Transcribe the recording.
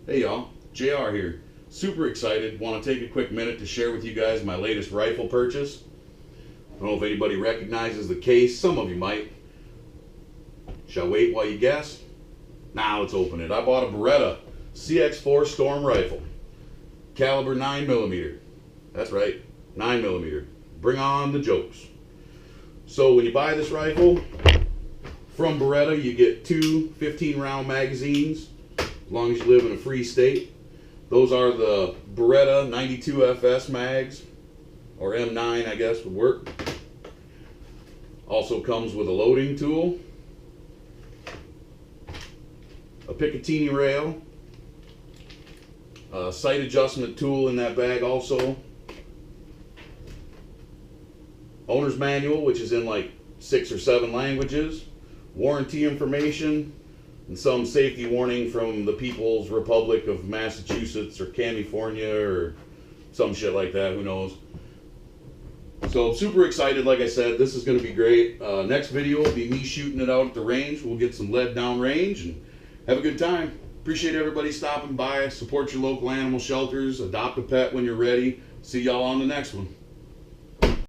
Hey y'all, JR here. Super excited. Want to take a quick minute to share with you guys my latest rifle purchase. I don't know if anybody recognizes the case. Some of you might. Shall I wait while you guess? Now let's open it. I bought a Beretta CX4 STORM rifle. Caliber 9mm. That's right, 9mm. Bring on the jokes. So when you buy this rifle from Beretta, you get two 15-round magazines, as long as you live in a free state. Those are the Beretta 92FS mags, or M9 I guess would work. Also comes with a loading tool, a Picatinny rail, a sight adjustment tool in that bag also, owner's manual, which is in like 6 or 7 languages, warranty information, and some safety warning from the People's Republic of Massachusetts or California or some shit like that, who knows. So I'm super excited. Like I said, this is going to be great. Next video will be me shooting it out at the range. We'll get some lead down range and have a good time. Appreciate everybody stopping by. Support your local animal shelters. Adopt a pet when you're ready. See y'all on the next one.